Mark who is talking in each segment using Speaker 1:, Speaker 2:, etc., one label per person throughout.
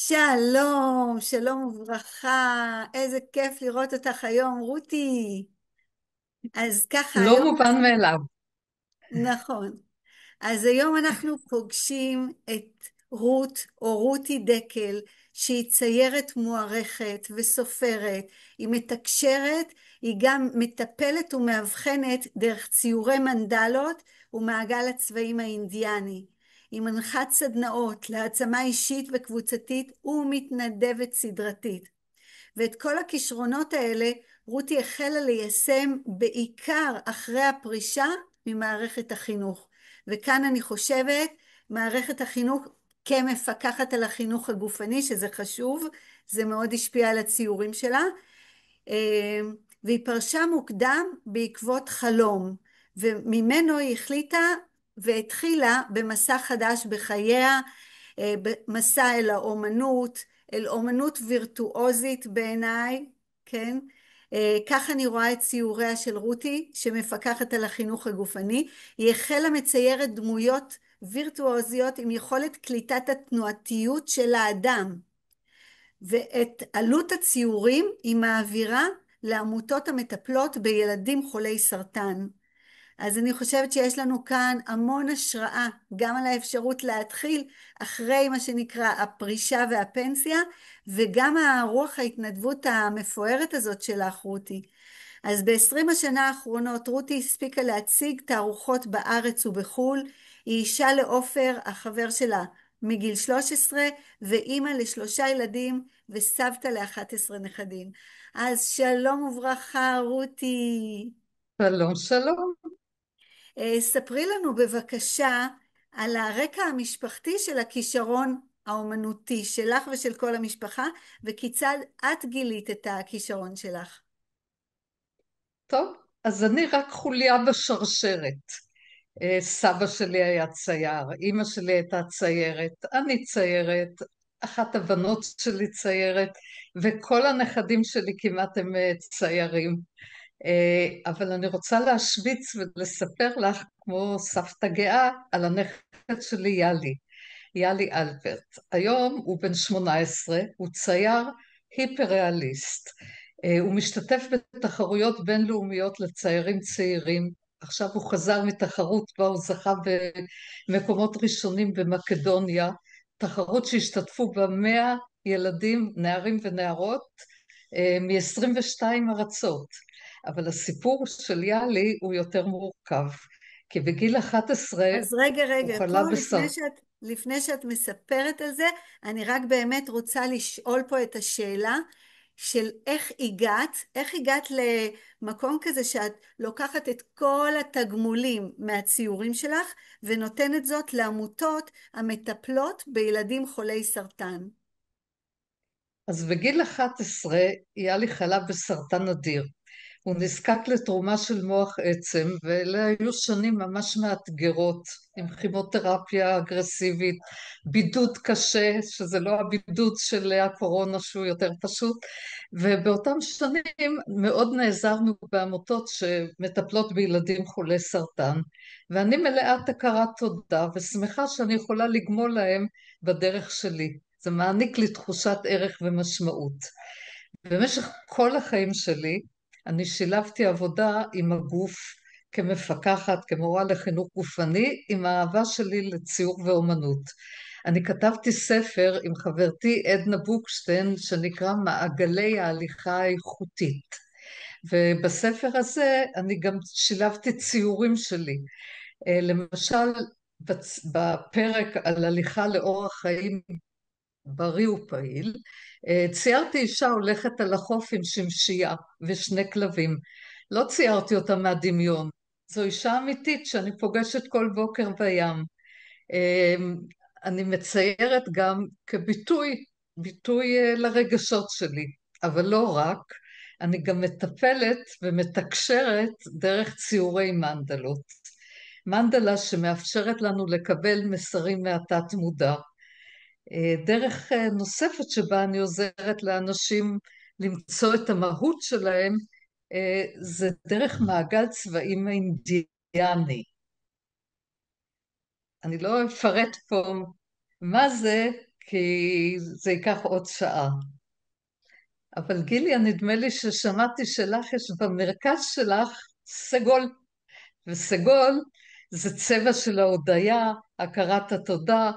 Speaker 1: שלום, שלום וברכה, איזה כיף לראות אותך היום, רותי. אז ככה,
Speaker 2: לא
Speaker 1: היום
Speaker 2: מובן מאליו.
Speaker 1: נכון. אז היום אנחנו פוגשים את רות או רותי דקל, שהיא ציירת מוערכת וסופרת, היא מתקשרת, היא גם מטפלת ומאבחנת דרך ציורי מנדלות ומעגל הצבעים האינדיאני. היא מנחת סדנאות להעצמה אישית וקבוצתית ומתנדבת סדרתית. ואת כל הכישרונות האלה רותי החלה ליישם בעיקר אחרי הפרישה ממערכת החינוך. וכאן אני חושבת, מערכת החינוך כמפקחת על החינוך הגופני, שזה חשוב, זה מאוד השפיע על הציורים שלה, והיא פרשה מוקדם בעקבות חלום, וממנו היא החליטה והתחילה במסע חדש בחייה, מסע אל האומנות, אל אומנות וירטואוזית בעיניי, כן? כך אני רואה את ציוריה של רותי, שמפקחת על החינוך הגופני. היא החלה מציירת דמויות וירטואוזיות עם יכולת קליטת התנועתיות של האדם, ואת עלות הציורים היא מעבירה לעמותות המטפלות בילדים חולי סרטן. אז אני חושבת שיש לנו כאן המון השראה, גם על האפשרות להתחיל אחרי מה שנקרא הפרישה והפנסיה, וגם הרוח ההתנדבות המפוארת הזאת שלך, רותי. אז ב-20 השנה האחרונות רותי הספיקה להציג תערוכות בארץ ובחול. היא אישה לעופר, החבר שלה, מגיל 13, ואימא לשלושה ילדים וסבתא ל11 נכדים. אז שלום וברכה, רותי.
Speaker 2: שלום, שלום.
Speaker 1: ספרי לנו בבקשה על הרקע המשפחתי של הכישרון האומנותי שלך ושל כל המשפחה, וכיצד את גילית את הכישרון שלך.
Speaker 2: טוב, אז אני רק חוליה בשרשרת. סבא שלי היה צייר, אימא שלי הייתה ציירת, אני ציירת, אחת הבנות שלי ציירת, וכל הנכדים שלי כמעט הם ציירים. אבל אני רוצה להשוויץ ולספר לך, כמו סבתא גאה, על הנכד שלי יאלי, יאלי אלברט. היום הוא בן 18, הוא צייר היפר-ריאליסט. הוא משתתף בתחרויות בינלאומיות לציירים צעירים. עכשיו הוא חזר מתחרות בה הוא זכה במקומות ראשונים במקדוניה, תחרות שהשתתפו בה 100 ילדים, נערים ונערות, מ-22 ארצות. אבל הסיפור של יאלי הוא יותר מורכב, כי בגיל 11
Speaker 1: אז רגע,
Speaker 2: הוא
Speaker 1: רגע, פה
Speaker 2: חלה בסרטן.
Speaker 1: לפני שאת מספרת על זה, אני רק באמת רוצה לשאול פה את השאלה של איך הגעת למקום כזה שאת לוקחת את כל התגמולים מהציורים שלך ונותנת זאת לעמותות המטפלות בילדים חולי סרטן.
Speaker 2: אז בגיל 11 יאלי חלה בסרטן נדיר. הוא נזקק לתרומה של מוח עצם, ואלה היו שנים ממש מאתגרות, עם כימותרפיה אגרסיבית, בידוד קשה, שזה לא הבידוד של הקורונה שהוא יותר פשוט, ובאותם שנים מאוד נעזרנו בעמותות שמטפלות בילדים חולי סרטן, ואני מלאת הכרת תודה ושמחה שאני יכולה לגמול להם בדרך שלי. זה מעניק לי תחושת ערך ומשמעות. במשך כל החיים שלי אני שילבתי עבודה עם הגוף כמפקחת, כמורה לחינוך גופני, עם האהבה שלי לציור ואומנות. אני כתבתי ספר עם חברתי עדנה בוקשטיין שנקרא מעגלי ההליכה האיכותית. ובספר הזה אני גם שילבתי ציורים שלי. למשל, בפרק על הליכה לאורח חיים בריא ופעיל, ציירתי אישה הולכת על החוף עם שמשייה ושני כלבים. לא ציירתי אותה מהדמיון, זו אישה אמיתית שאני פוגשת כל בוקר בים. אני מציירת גם כביטוי, לרגשות שלי, אבל לא רק, אני גם מטפלת ומתקשרת דרך ציורי מנדלות. מנדלה שמאפשרת לנו לקבל מסרים מהתת מודע. דרך נוספת שבה אני עוזרת לאנשים למצוא את המהות שלהם, זה דרך מעגל צבעים אינדיאני. אני לא אפרט פה מה זה, כי זה ייקח עוד שעה. אבל גילי, נדמה לי ששמעתי שלך יש במרכז שלך סגול, וסגול זה צבע של ההודיה, הכרת התודה,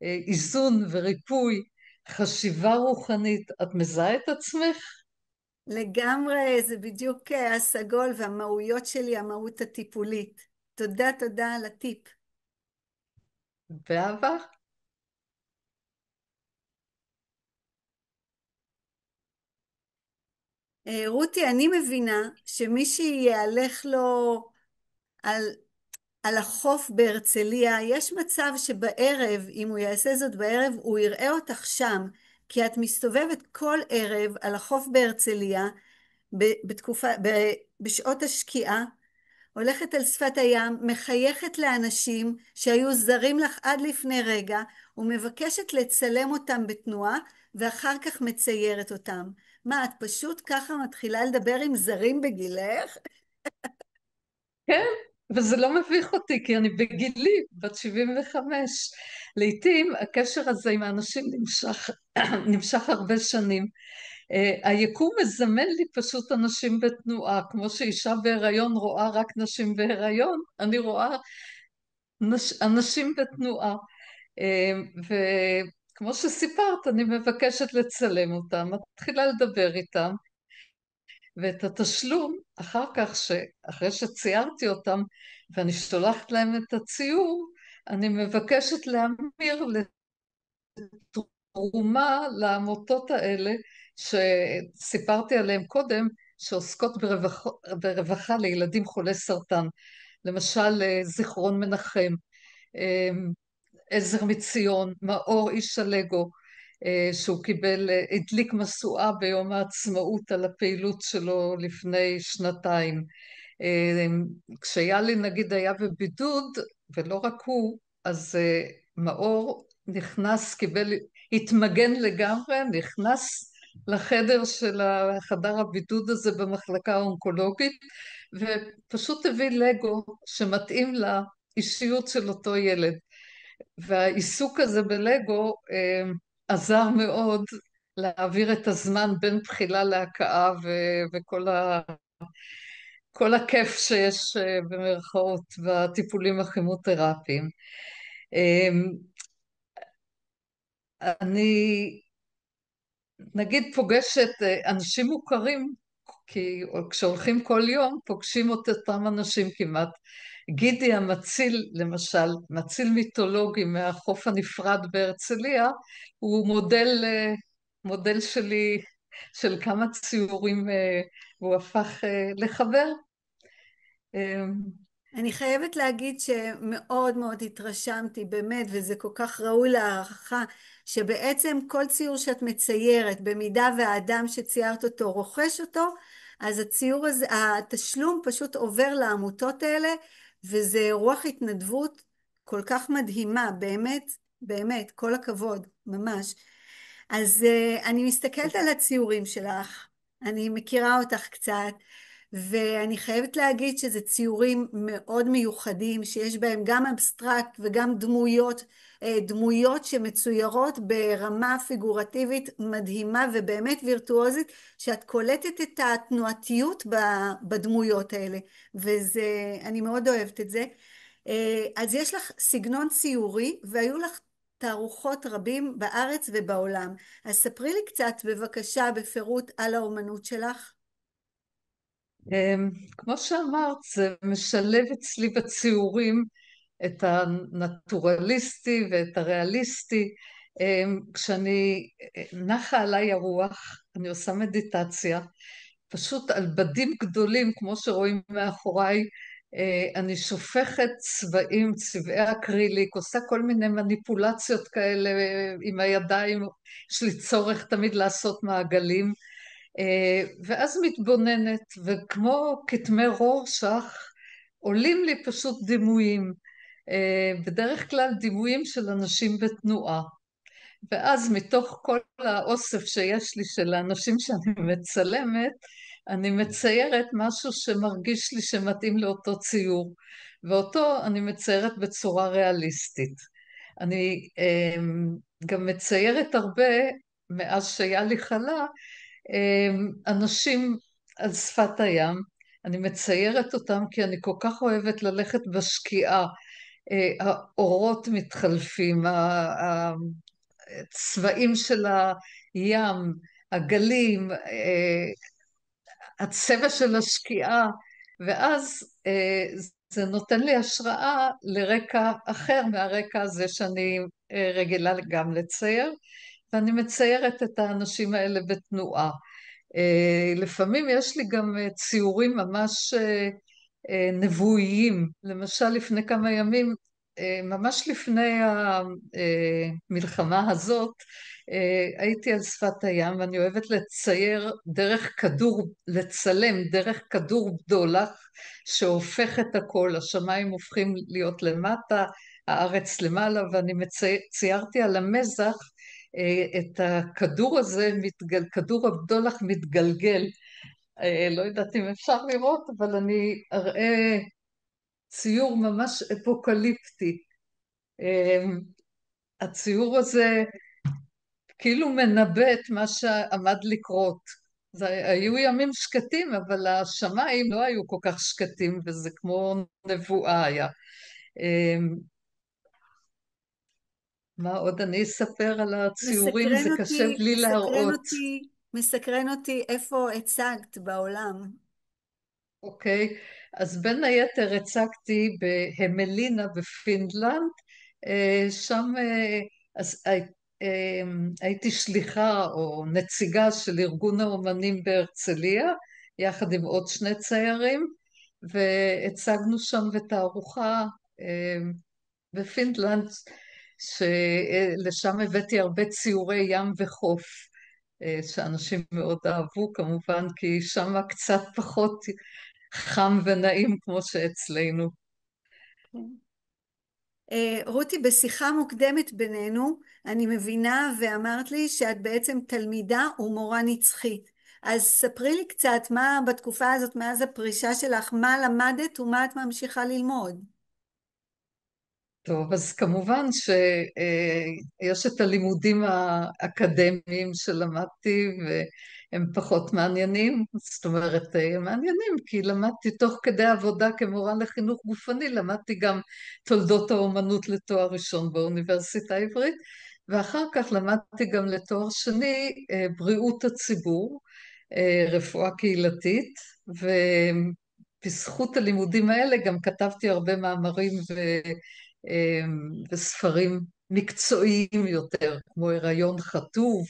Speaker 2: איזון וריפוי, חשיבה רוחנית. את מזהה את עצמך?
Speaker 1: לגמרי, זה בדיוק הסגול והמהויות שלי, המהות הטיפולית. תודה, תודה על הטיפ.
Speaker 2: באהבה?
Speaker 1: רותי, אני מבינה שמי שיהלך לו על, על החוף בהרצליה, יש מצב שבערב, אם הוא יעשה זאת בערב, הוא יראה אותך שם, כי את מסתובבת כל ערב על החוף בהרצליה, בשעות השקיעה, הולכת על שפת הים, מחייכת לאנשים שהיו זרים לך עד לפני רגע, ומבקשת לצלם אותם בתנועה, ואחר כך מציירת אותם. מה, את פשוט ככה מתחילה לדבר עם זרים בגילך?
Speaker 2: כן, וזה לא מביך אותי, כי אני בגילי, בת 75. לעתים הקשר הזה עם האנשים נמשך הרבה שנים. היקום מזמן לי פשוט אנשים בתנועה, כמו שאישה בהיריון רואה רק נשים בהיריון, אני רואה אנשים בתנועה. וכמו שסיפרת, אני מבקשת לצלם אותם, מתחילה לדבר איתם, ואת התשלום אחר כך, אחרי שציירתי אותם ואני שולחת להם את הציור, אני מבקשת להמיר לתרומה לעמותות האלה שסיפרתי עליהן קודם, שעוסקות ברווחה לילדים חולי סרטן. למשל זיכרון מנחם, עזר מציון, מאור איש הלגו, שהוא קיבל, הדליק משואה ביום העצמאות על הפעילות שלו לפני שנתיים. כשיאלי נגיד היה בבידוד, ולא רק הוא, אז מאור נכנס, התמגן לגמרי, נכנס לחדר של חדר הבידוד הזה במחלקה האונקולוגית, ופשוט הביא לגו שמתאים לאישיות של אותו ילד. והעיסוק הזה בלגו עזר מאוד להעביר את הזמן בין בחילה להכאה וכל כל הכיף שיש במרכאות בטיפולים הכימותרפיים. אני נגיד פוגשת אנשים מוכרים, כי כשהולכים כל יום פוגשים את אותם אנשים כמעט. גידי המציל, למשל, מציל מיתולוגי מהחוף הנפרד בהרצליה, הוא מודל שלי של כמה ציורים, והוא הפך לחבר.
Speaker 1: אני חייבת להגיד שמאוד מאוד התרשמתי, באמת, וזה כל כך ראוי להערכה, שבעצם כל ציור שאת מציירת, במידה והאדם שציירת אותו רוכש אותו, אז הציור הזה, התשלום פשוט עובר לעמותות האלה, וזה רוח התנדבות כל כך מדהימה, באמת, באמת, כל הכבוד, ממש. אז אני מסתכלת על הציורים שלך, אני מכירה אותך קצת, ואני חייבת להגיד שזה ציורים מאוד מיוחדים, שיש בהם גם אבסטרקט וגם דמויות, דמויות שמצוירות ברמה פיגורטיבית מדהימה ובאמת וירטואוזית, שאת קולטת את התנועתיות בדמויות האלה, וזה, אני מאוד אוהבת את זה. אז יש לך סגנון ציורי, והיו לך תערוכות רבים בארץ ובעולם. אז ספרי לי קצת בבקשה בפירוט על האומנות שלך.
Speaker 2: כמו שאמרת, זה משלב אצלי בציורים את הנטורליסטי ואת הריאליסטי. כשאני נחה עליי הרוח, אני עושה מדיטציה, פשוט על בדים גדולים, כמו שרואים מאחוריי, אני שופכת צבעים, צבעי אקריליק, עושה כל מיני מניפולציות כאלה עם הידיים, יש לי צורך תמיד לעשות מעגלים, ואז מתבוננת, וכמו כתמי רורשך, עולים לי פשוט דימויים, בדרך כלל דימויים של אנשים בתנועה. ואז מתוך כל האוסף שיש לי של האנשים שאני מצלמת, אני מציירת משהו שמרגיש לי שמתאים לאותו ציור, ואותו אני מציירת בצורה ריאליסטית. אני גם מציירת הרבה, מאז שיאלי חלה, אנשים על שפת הים. אני מציירת אותם כי אני כל כך אוהבת ללכת בשקיעה. האורות מתחלפים, הצבעים של הים, הגלים, הצבע של השקיעה, ואז זה נותן לי השראה לרקע אחר מהרקע הזה שאני רגילה גם לצייר, ואני מציירת את האנשים האלה בתנועה. לפעמים יש לי גם ציורים ממש נבואיים. למשל לפני כמה ימים, ממש לפני המלחמה הזאת, הייתי על שפת הים, ואני אוהבת לצייר דרך כדור, לצלם דרך כדור בדולח שהופך את הכל, השמיים הופכים להיות למטה, הארץ למעלה, ואני ציירתי על המזח את הכדור הזה, כדור הבדולח מתגלגל. לא יודעת אם אפשר לראות, אבל אני אראה ציור ממש אפוקליפטי. הציור הזה כאילו מנבא את מה שעמד לקרות. היו ימים שקטים, אבל השמיים לא היו כל כך שקטים, וזה כמו נבואה היה. מה עוד אני אספר על הציורים? זה קשה לי להראות.
Speaker 1: מסקרן אותי איפה הצגת בעולם.
Speaker 2: אוקיי, אז בין היתר הצגתי בהמלינה בפינלנד, שם אז, הייתי שליחה או נציגה של ארגון האומנים בהרצליה, יחד עם עוד שני ציירים, והצגנו שם בתערוכה בפינלנד, שלשם הבאתי הרבה ציורי ים וחוף, שאנשים מאוד אהבו כמובן, כי שם קצת פחות חם ונעים כמו שאצלנו.
Speaker 1: רותי, בשיחה מוקדמת בינינו, אני מבינה ואמרת לי שאת בעצם תלמידה ומורה נצחית. אז ספרי לי קצת מה בתקופה הזאת, מאז הפרישה שלך, מה למדת ומה את ממשיכה ללמוד.
Speaker 2: טוב, אז כמובן שיש את הלימודים האקדמיים שלמדתי והם פחות מעניינים, זאת אומרת, הם מעניינים כי למדתי תוך כדי עבודה כמורה לחינוך גופני, למדתי גם תולדות האומנות לתואר ראשון באוניברסיטה העברית, ואחר כך למדתי גם לתואר שני בריאות הציבור, רפואה קהילתית, ובזכות הלימודים האלה גם כתבתי הרבה מאמרים וספרים מקצועיים יותר, כמו הריון חטוב,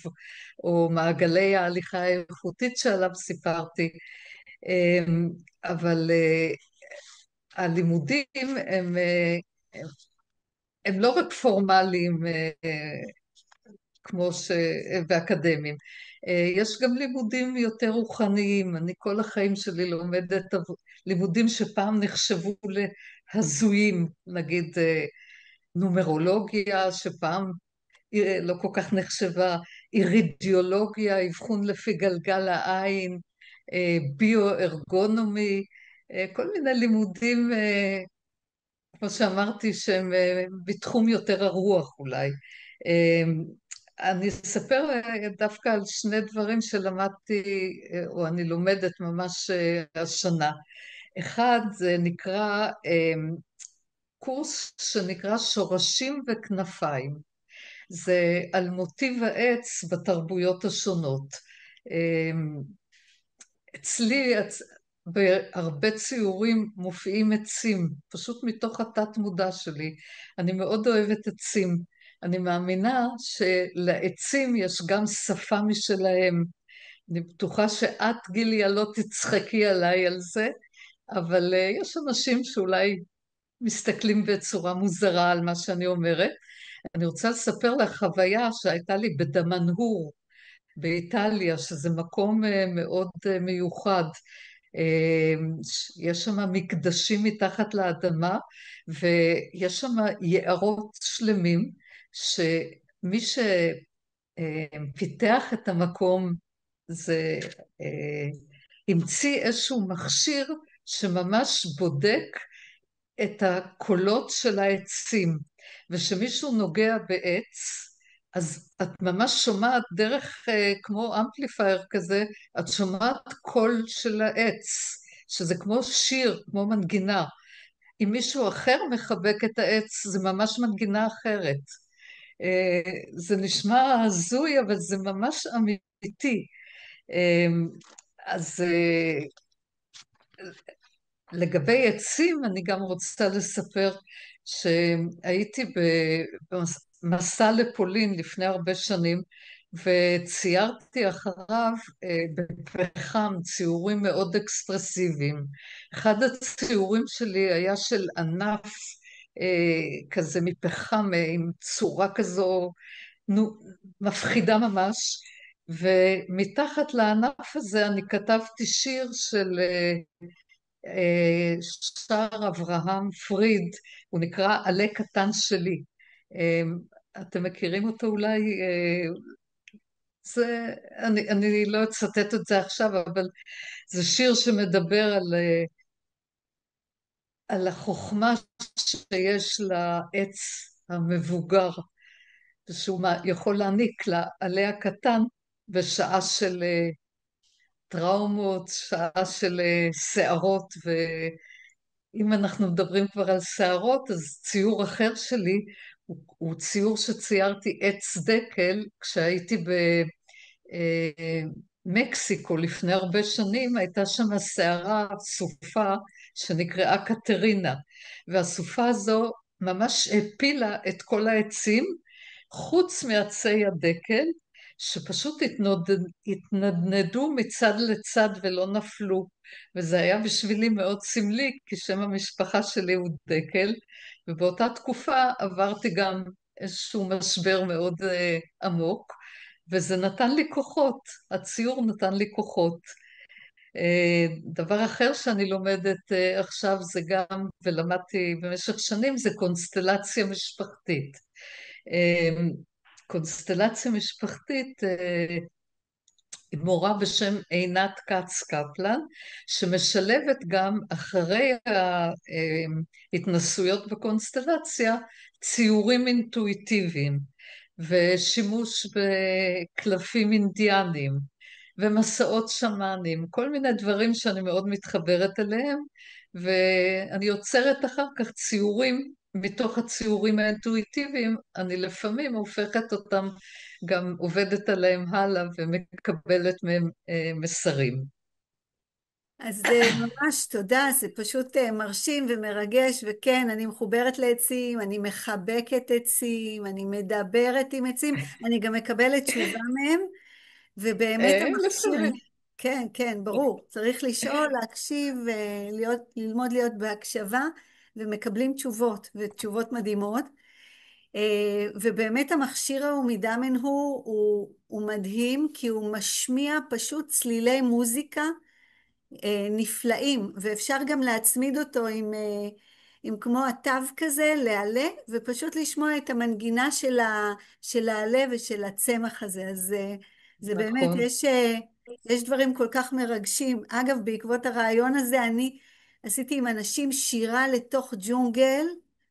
Speaker 2: או מעגלי ההליכה האיכותית שעליו סיפרתי. אבל הלימודים הם לא רק פורמליים כמו ואקדמיים. יש גם לימודים יותר רוחניים. אני כל החיים שלי לומדת לימודים שפעם נחשבו להזויים, נגיד נומרולוגיה, שפעם לא כל כך נחשבה, אירידיולוגיה, אבחון לפי גלגל העין, ביו-ארגונומי, כל מיני לימודים, כמו שאמרתי, שהם בתחום יותר הרוח אולי. אני אספר דווקא על שני דברים שלמדתי, או אני לומדת ממש השנה. אחד, זה נקרא קורס שנקרא שורשים וכנפיים. זה על מוטיב העץ בתרבויות השונות. אצלי בהרבה ציורים מופיעים עצים, פשוט מתוך התת מודע שלי. אני מאוד אוהבת עצים. אני מאמינה שלעצים יש גם שפה משלהם. אני בטוחה שאת, גיליה, לא תצחקי עליי על זה, אבל יש אנשים שאולי מסתכלים בצורה מוזרה על מה שאני אומרת. אני רוצה לספר לך חוויה שהייתה לי בדמנהור באיטליה, שזה מקום מאוד מיוחד. יש שם מקדשים מתחת לאדמה, ויש שם יערות שלמים, שמי שפיתח את המקום זה המציא איזשהו מכשיר שממש בודק את הקולות של העצים, ושמישהו נוגע בעץ, אז את ממש שומעת דרך כמו אמפליפייר כזה, את שומעת קול של העץ, שזה כמו שיר, כמו מנגינה. אם מישהו אחר מחבק את העץ, זה ממש מנגינה אחרת. זה נשמע הזוי, אבל זה ממש אמיתי. אז לגבי עצים, אני גם רוצה לספר שהייתי במסע לפולין לפני הרבה שנים, וציירתי אחריו בפחם ציורים מאוד אקספרסיביים. אחד הציורים שלי היה של ענף כזה מפחם, עם צורה כזו מפחידה ממש, ומתחת לענף הזה אני כתבתי שיר של שר אברהם פריד, הוא נקרא עלה קטן שלי. אתם מכירים אותו אולי? אני לא אצטט את זה עכשיו, אבל זה שיר שמדבר על החוכמה שיש לעץ המבוגר, שהוא יכול להעניק לעלה הקטן בשעה של טראומות, שעה של שערות, ואם אנחנו מדברים כבר על שערות, אז ציור אחר שלי הוא ציור שציירתי עץ דקל כשהייתי במקסיקו לפני הרבה שנים. הייתה שם שערה סופה שנקראה קטרינה, והסופה הזו ממש הפילה את כל העצים חוץ מעצי הדקל, שפשוט התנדנדו מצד לצד ולא נפלו. וזה היה בשבילי מאוד סמלי, כי שם המשפחה שלי הוא דקל, ובאותה תקופה עברתי גם איזשהו משבר מאוד עמוק, וזה נתן לי כוחות, הציור נתן לי כוחות. דבר אחר שאני לומדת עכשיו זה גם, ולמדתי במשך שנים, זה קונסטלציה משפחתית. קונסטלציה משפחתית, מורה בשם עינת כץ קפלן, שמשלבת גם אחרי ההתנסויות בקונסטלציה ציורים אינטואיטיביים ושימוש בקלפים אינדיאנים ומסעות שמאנים, כל מיני דברים שאני מאוד מתחברת אליהם, ואני יוצרת אחר כך ציורים. מתוך הציורים האינטואיטיביים אני לפעמים הופכת אותם, גם עובדת עליהם הלאה ומקבלת מהם מסרים.
Speaker 1: אז ממש תודה, זה פשוט מרשים ומרגש, וכן, אני מחוברת לעצים, אני מחבקת עצים, אני מדברת עם עצים, אני גם מקבלת תשובה מהם, ובאמת המכשיר,
Speaker 2: לפעמים.
Speaker 1: כן, כן, ברור, צריך לשאול, להקשיב, ללמוד להיות בהקשבה, ומקבלים תשובות, ותשובות מדהימות. ובאמת המכשיר ההומידמן הוא מדהים, כי הוא משמיע פשוט צלילי מוזיקה נפלאים, ואפשר גם להצמיד אותו עם כמו התו כזה, לעלה, ופשוט לשמוע את המנגינה של העלה ושל הצמח הזה. אז זה באמת,
Speaker 2: נכון.
Speaker 1: יש דברים כל כך מרגשים. אגב, בעקבות הרעיון הזה, אני עשיתי עם אנשים שירה לתוך ג'ונגל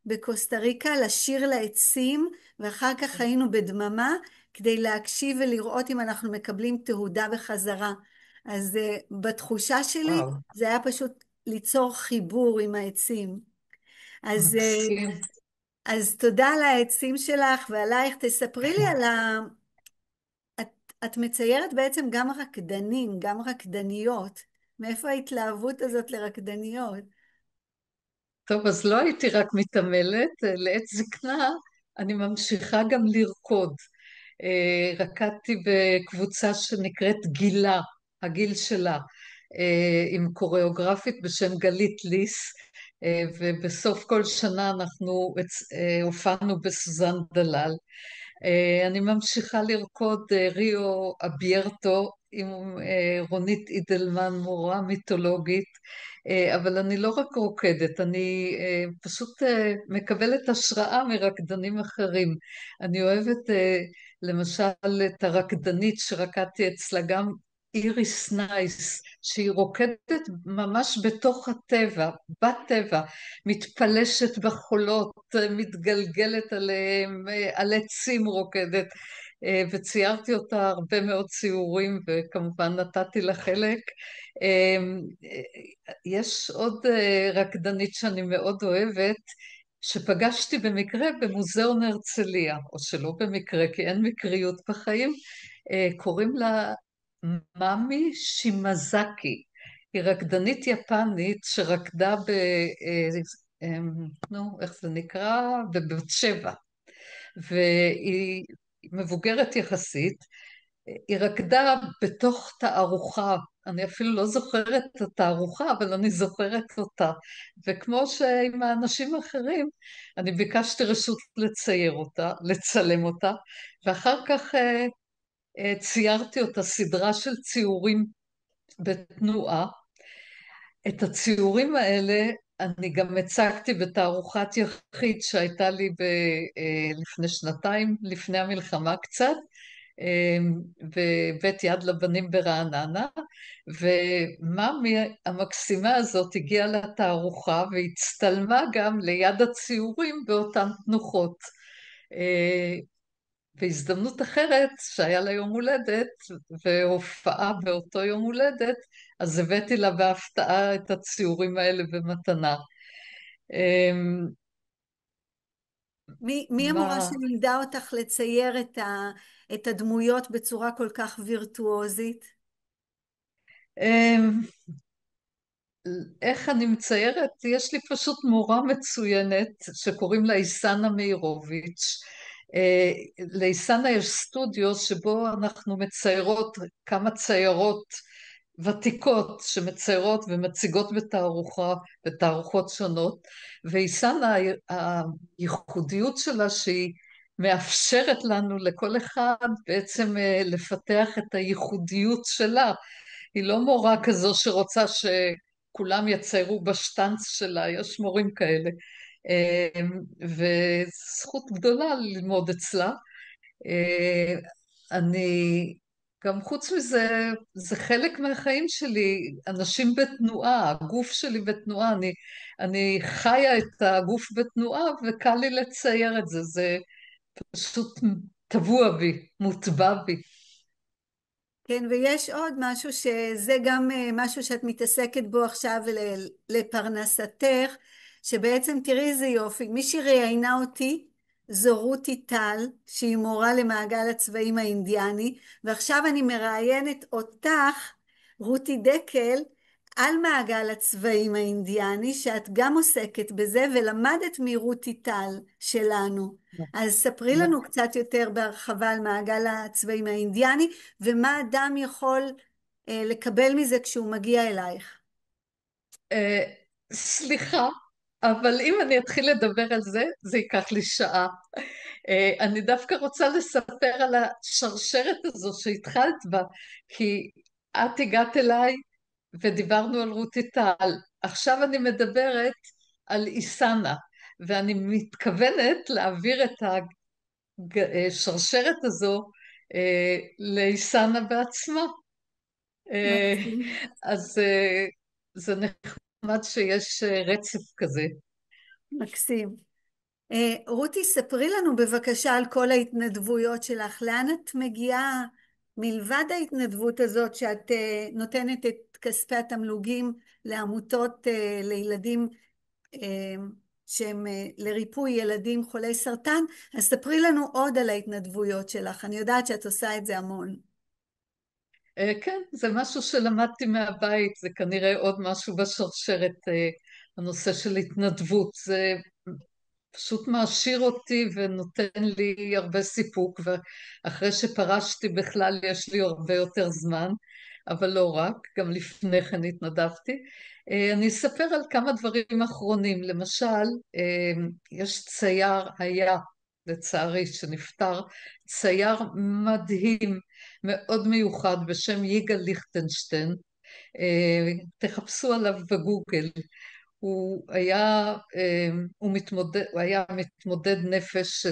Speaker 1: בקוסטה ריקה, לשיר לעצים, ואחר כך היינו בדממה, כדי להקשיב ולראות אם אנחנו מקבלים תהודה בחזרה. אז בתחושה שלי
Speaker 2: וואו,
Speaker 1: זה היה פשוט ליצור חיבור עם העצים. אז,
Speaker 2: מקסים.
Speaker 1: אז תודה על העצים שלך ועלייך. תספרי לי על את מציירת בעצם גם רקדנים, גם רקדניות. מאיפה ההתלהבות הזאת לרקדניות?
Speaker 2: טוב, אז לא הייתי רק מתעמלת, לעת זקנה אני ממשיכה גם לרקוד. רקדתי בקבוצה שנקראת גילה, הגיל שלה, עם קוריאוגרפית בשם גלית ליס, ובסוף כל שנה אנחנו הופענו בסוזן דלל. אני ממשיכה לרקוד ריו אביירטו עם רונית אידלמן, מורה מיתולוגית, אבל אני לא רק רוקדת, אני פשוט מקבלת השראה מרקדנים אחרים. אני אוהבת למשל את הרקדנית שרקדתי אצלה גם איריס נייס, שהיא רוקדת ממש בתוך הטבע, בטבע, מתפלשת בחולות, מתגלגלת עליהם, על עצים רוקדת, וציירתי אותה הרבה מאוד ציורים, וכמובן נתתי לה חלק. יש עוד רקדנית שאני מאוד אוהבת, שפגשתי במקרה במוזיאון הרצליה, או שלא במקרה, כי אין מקריות בחיים, קוראים לה מאמי שימזקי. היא רקדנית יפנית שרקדה נו, איך זה נקרא? בבת שבע. והיא מבוגרת יחסית, היא רקדה בתוך תערוכה, אני אפילו לא זוכרת את התערוכה, אבל אני זוכרת אותה. וכמו שעם האנשים האחרים, אני ביקשתי רשות לצייר אותה, לצלם אותה, ואחר כך ציירתי אותה סדרה של ציורים בתנועה. את הציורים האלה אני גם הצגתי בתערוכת יחיד שהייתה לי לפני שנתיים, לפני המלחמה קצת, בבית יד לבנים ברעננה, ומאמי המקסימה הזאת הגיעה לתערוכה והצטלמה גם ליד הציורים באותן תנוחות. בהזדמנות אחרת שהיה לה יום הולדת והופעה באותו יום הולדת, אז הבאתי לה בהפתעה את הציורים האלה במתנה.
Speaker 1: מי המורה
Speaker 2: מה,
Speaker 1: שלימדה אותך לצייר את הדמויות בצורה כל כך וירטואוזית?
Speaker 2: איך אני מציירת? יש לי פשוט מורה מצוינת שקוראים לה איסנה מאירוביץ'. לאיסנה יש סטודיו שבו אנחנו מציירות כמה ציירות ותיקות שמציירות ומציגות בתערוכה, בתערוכות שונות, ואיסנה, הייחודיות שלה שהיא מאפשרת לנו לכל אחד בעצם לפתח את הייחודיות שלה. היא לא מורה כזו שרוצה שכולם יציירו בשטנץ שלה, יש מורים כאלה. וזכות גדולה ללמוד אצלה. אני, גם חוץ מזה, זה חלק מהחיים שלי, אנשים בתנועה, הגוף שלי בתנועה, אני חיה את הגוף בתנועה וקל לי לצייר את זה, זה פשוט טבוע בי, מוטבע בי.
Speaker 1: כן, ויש עוד משהו שזה גם משהו שאת מתעסקת בו עכשיו לפרנסתך, שבעצם תראי איזה יופי, מי שראיינה אותי זו רותי טל, שהיא מורה למעגל הצבעים האינדיאני, ועכשיו אני מראיינת אותך, רותי דקל, על מעגל הצבעים האינדיאני, שאת גם עוסקת בזה, ולמדת מרותי טל שלנו. אז ספרי לנו קצת יותר בהרחבה על מעגל הצבעים האינדיאני, ומה אדם יכול לקבל מזה כשהוא מגיע אלייך.
Speaker 2: אה, סליחה, אבל אם אני אתחיל לדבר על זה, זה ייקח לי שעה. אני דווקא רוצה לספר על השרשרת הזו שהתחלת בה, כי את הגעת אליי ודיברנו על רותי טל. עכשיו אני מדברת על איסנה, ואני מתכוונת להעביר את השרשרת הזו לאיסנה בעצמה. אה,
Speaker 1: מקסים.
Speaker 2: אז זה נחמד שיש רצף כזה.
Speaker 1: מקסים. רותי, ספרי לנו בבקשה על כל ההתנדבויות שלך. לאן את מגיעה מלבד ההתנדבות הזאת שאת נותנת את כספי התמלוגים לעמותות לילדים שהם לריפוי ילדים חולי סרטן? אז ספרי לנו עוד על ההתנדבויות שלך. אני יודעת שאת עושה את זה המון.
Speaker 2: כן, זה משהו שלמדתי מהבית, זה כנראה עוד משהו בשרשרת, הנושא של התנדבות. זה פשוט מעשיר אותי ונותן לי הרבה סיפוק, ואחרי שפרשתי בכלל יש לי הרבה יותר זמן, אבל לא רק, גם לפני כן התנדבתי. אני אספר על כמה דברים אחרונים. למשל, יש צייר, היה לצערי שנפטר, צייר מדהים, מאוד מיוחד בשם יגאל ליכטנשטיין. תחפשו עליו בגוגל. הוא היה מתמודד נפש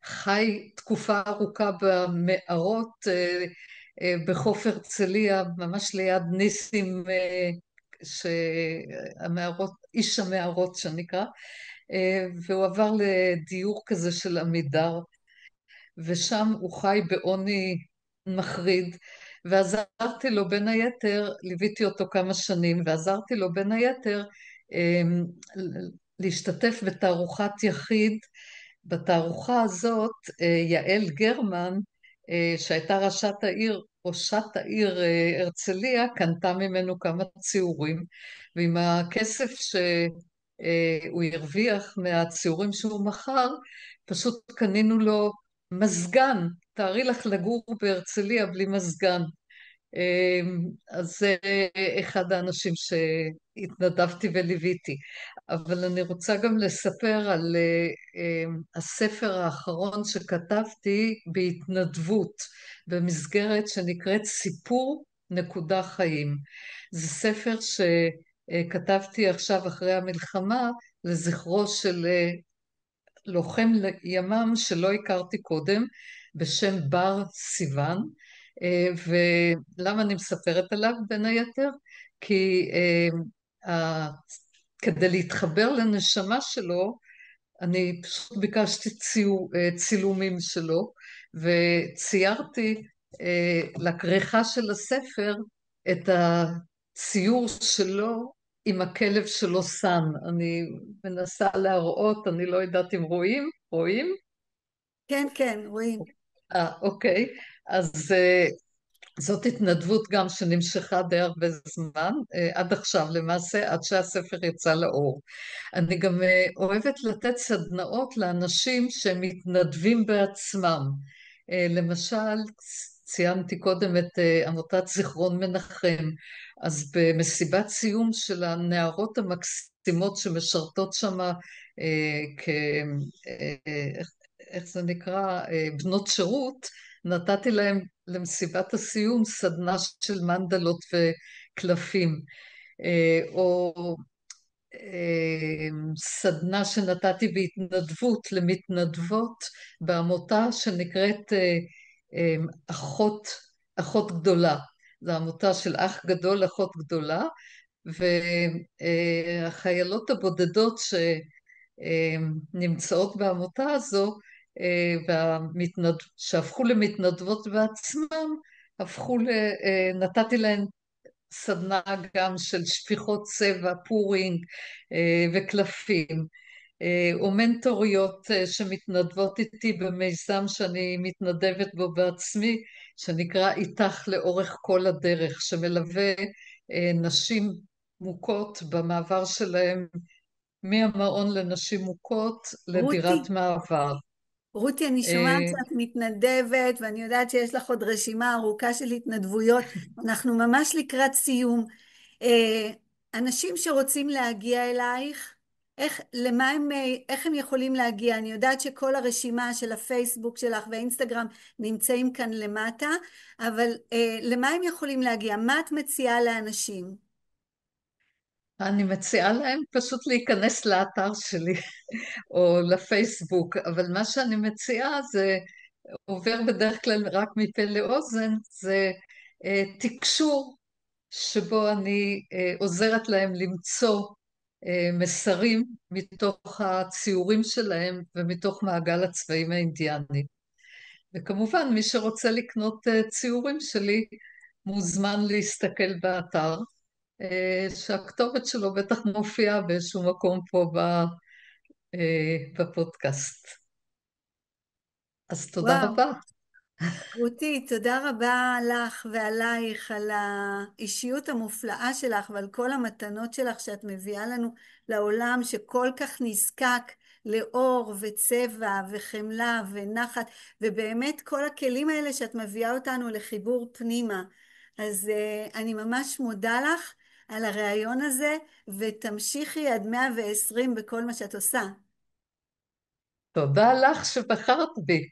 Speaker 2: שחי תקופה ארוכה במערות, בחוף הרצליה, ממש ליד ניסים, שהמערות, איש המערות שנקרא, והוא עבר לדיור כזה של עמידר, ושם הוא חי בעוני מחריד, ועזרתי לו בין היתר, ליוויתי אותו כמה שנים, ועזרתי לו בין היתר להשתתף בתערוכת יחיד. בתערוכה הזאת יעל גרמן, שהייתה ראשת העיר הרצליה, קנתה ממנו כמה ציורים, ועם הכסף שהוא הרוויח מהציורים שהוא מכר, פשוט קנינו לו מזגן. תארי לך לגור בהרצליה בלי מזגן. אז זה אחד האנשים שהתנדבתי וליוויתי. אבל אני רוצה גם לספר על הספר האחרון שכתבתי בהתנדבות, במסגרת שנקראת סיפור נקודה חיים. זה ספר שכתבתי עכשיו אחרי המלחמה לזכרו של לוחם ימ"מ שלא הכרתי קודם, בשם בר סיוון. ולמה אני מספרת עליו בין היתר? כי כדי להתחבר לנשמה שלו, אני פשוט ביקשתי צילומים שלו, וציירתי לכריכה של הספר את הציור שלו עם הכלב שלו סאן. אני מנסה להראות, אני לא יודעת אם רואים? רואים?
Speaker 1: כן, כן, רואים.
Speaker 2: אוקיי. אז זאת התנדבות גם שנמשכה די הרבה זמן, עד עכשיו למעשה, עד שהספר יצא לאור. אני גם אוהבת לתת סדנאות לאנשים שמתנדבים בעצמם. למשל, ציינתי קודם את עמותת זיכרון מנחם, אז במסיבת סיום של הנערות המקסימות שמשרתות שם כ... איך זה נקרא? בנות שירות, נתתי להם למסיבת הסיום סדנה של מנדלות וקלפים, או סדנה שנתתי בהתנדבות למתנדבות בעמותה שנקראת אחות גדולה. זו עמותה של אח גדול, אחות גדולה, והחיילות הבודדות שנמצאות בעמותה הזו שהפכו למתנדבות בעצמם, נתתי להן סדנה גם של שפיכות צבע, פורינג וקלפים, או מנטוריות שמתנדבות איתי במיזם שאני מתנדבת בו בעצמי, שנקרא איתך לאורך כל הדרך, שמלווה נשים מוכות במעבר שלהם מהמעון לנשים מוכות
Speaker 1: רותי,
Speaker 2: לדירת מעבר.
Speaker 1: רותי, אני שומעת שאת מתנדבת, ואני יודעת שיש לך עוד רשימה ארוכה של התנדבויות. אנחנו ממש לקראת סיום. אנשים שרוצים להגיע אלייך, איך הם יכולים להגיע? אני יודעת שכל הרשימה של הפייסבוק שלך והאינסטגרם נמצאים כאן למטה, אבל למה הם יכולים להגיע? מה את מציעה לאנשים?
Speaker 2: אני מציעה להם פשוט להיכנס לאתר שלי או לפייסבוק, אבל מה שאני מציעה זה עובר בדרך כלל רק מפה לאוזן, זה תקשור שבו אני עוזרת להם למצוא מסרים מתוך הציורים שלהם ומתוך מעגל הצבעים האינדיאני. וכמובן מי שרוצה לקנות ציורים שלי מוזמן להסתכל באתר, שהכתובת שלו בטח מופיעה באיזשהו מקום פה בפודקאסט. אז תודה
Speaker 1: וואו.
Speaker 2: רבה.
Speaker 1: רותי, תודה רבה לך ועלייך, על האישיות המופלאה שלך ועל כל המתנות שלך שאת מביאה לנו לעולם שכל כך נזקק לאור וצבע וחמלה ונחת, ובאמת כל הכלים האלה שאת מביאה אותנו לחיבור פנימה. אז אני ממש מודה לך על הרעיון הזה, ותמשיכי עד 120 בכל מה שאת עושה.
Speaker 2: תודה לך שבחרת בי.